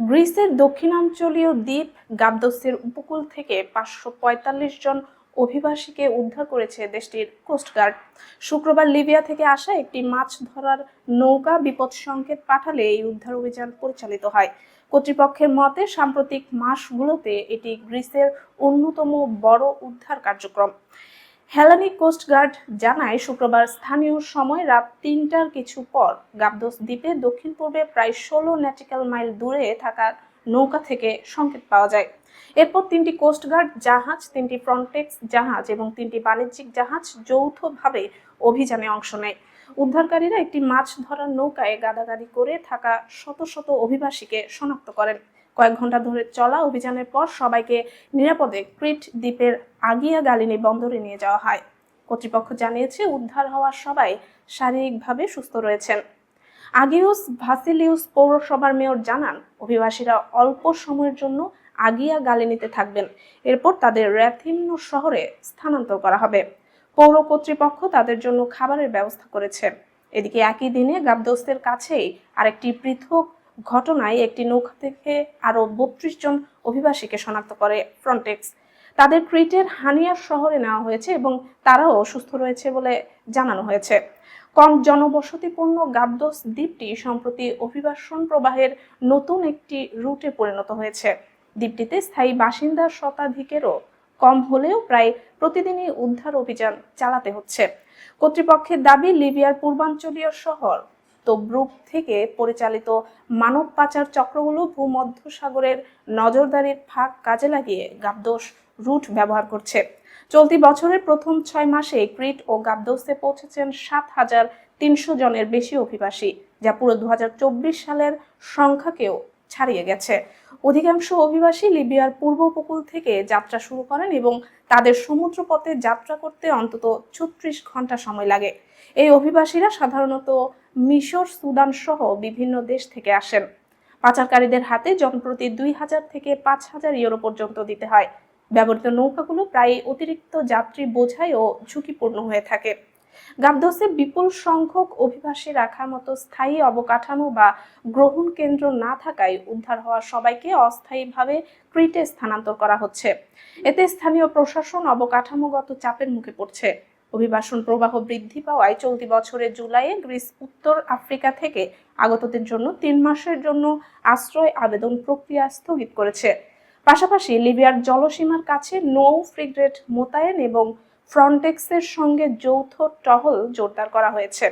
গ্রিসের দক্ষিণাঞ্চলীয় দ্বীপ গাবদসের উপকূল থেকে 545 জন অভিবাসীকে উদ্ধার করেছে দেশটির কোস্টগার্ড। শুক্রবার লিবিয়া থেকে আসা একটি মাছ ধরার নৌকা বিপদ সংকেত পাঠালে এই উদ্ধার অভিযান পরিচালিত হয়। কর্তৃপক্ষের মতে সাম্প্রতিক মাসগুলোতে এটি গ্রিসের অন্যতম বড় উদ্ধার কার্যক্রম। হেলেনিক কোস্টগার্ড জানায়, শুক্রবার স্থানীয় সময় রাত 3টার কিছু পর গাবদস দ্বীপে দক্ষিণ পূর্বে প্রায় 16 নটিক্যাল মাইল দূরে থাকা নৌকা থেকে সংকেত পাওয়া যায়। এরপর 3টি কোস্টগার্ড জাহাজ, 3টি ফ্রন্টেক্স জাহাজ এবং 3টি বাণিজ্যিক জাহাজ যৌথভাবে অভিযানে অংশ নেয়। উদ্ধারকারীরা একটি মাছ ধরার নৌকায় গাদাগাদি করে থাকা শত শত অভিবাসীকে শনাক্ত করেন। কয়েক ঘন্টা ধরে চলা অভিযানের পর সবাইকে নিরাপদে ক্রিট দ্বীপের আগিয়া গালিনী বন্দরে নিয়ে যাওয়া হয়। কর্তৃপক্ষ জানিয়েছে, উদ্ধার হওয়া সবাই শারীরিকভাবে সুস্থ রয়েছেন। আগিউস ভাসিলিউস পৌরসভার মেয়র জানান, অভিবাসীরা অল্প সময়ের জন্য আগিয়া গালিনীতে থাকবেন, এরপর তাদের র্যাথিমন শহরে স্থানান্তর করা হবে। পৌর কর্তৃপক্ষ তাদের জন্য খাবারের ব্যবস্থা করেছে। এদিকে একই দিনে গাবদসের কাছেই আরেকটি পৃথক ঘটনায় একটি নৌকা থেকে আরো 32 জন অভিবাসীকে শনাক্ত করে ফ্রন্টেক্স। তাদের ক্রিটের হানিয়ার শহরে নেওয়া হয়েছে এবং তারাও সুস্থ রয়েছে বলে জানানো হয়েছে। কম জনবসতিপূর্ণ গাবদস দ্বীপটি সম্প্রতি অভিবাসন প্রবাহের নতুন একটি রুটে পরিণত হয়েছে। দ্বীপটিতে স্থায়ী বাসিন্দার শতাধিকেরও কম হলেও প্রায় প্রতিদিনই উদ্ধার অভিযান চালাতে হচ্ছে। কর্তৃপক্ষের দাবি, লিবিয়ার পূর্বাঞ্চলীয় শহর তব্রুক থেকে পরিচালিত মানব পাচার চক্রগুলো ভূমধ্যসাগরের নজরদারির ফাঁক কাজে লাগিয়ে গাবদস রুট ব্যবহার করছে। চলতি বছরের প্রথম 6 মাসে ক্রিট ও গাবদসে পৌঁছেছেন 7,300 জনের বেশি অভিবাসী, যা পুরো 2024 সালের সংখ্যাকেও ছাড়িয়ে গেছে। অধিকাংশ অভিবাসী লিবিয়ার পূর্ব উপকূল থেকে যাত্রা শুরু করেন এবং তাদের সমুদ্রপথে যাত্রা করতে অন্তত 36 ঘন্টা সময় লাগে। এই অভিবাসীরা সাধারণত মিশর, সুদান সহ বিভিন্ন দেশ থেকে আসেন। পাচারকারীদের হাতে জনপ্রতি 2,000 থেকে 5,000 ইউরো পর্যন্ত দিতে হয়। ব্যবহৃত নৌকাগুলো প্রায় অতিরিক্ত যাত্রী বোঝাই ও ঝুঁকিপূর্ণ হয়ে থাকে। গাবদসে বিপুল সংখ্যক অভিবাসী রাখার মতো স্থায়ী অবকাঠামো বা গ্রহণ কেন্দ্র না থাকায় উদ্ধার হওয়া সবাইকে অস্থায়ীভাবে ক্রিটে স্থানান্তর করা হচ্ছে। এতে স্থানীয় প্রশাসন অবকাঠামোগত চাপের মুখে পড়ছে। অভিবাসন প্রবাহ বৃদ্ধি পাওয়ায় চলতি বছরের জুলাইয়ে গ্রিস উত্তর আফ্রিকা থেকে আগতদের জন্য 3 মাসের জন্য আশ্রয় আবেদন প্রক্রিয়া স্থগিত করেছে। পাশাপাশি লিবিয়ার জলসীমার কাছে নৌ ফ্রিগেট মোতায়েন এবং ফ্রন্টেক্সের সঙ্গে যৌথ টহল জোরদার করা হয়েছে।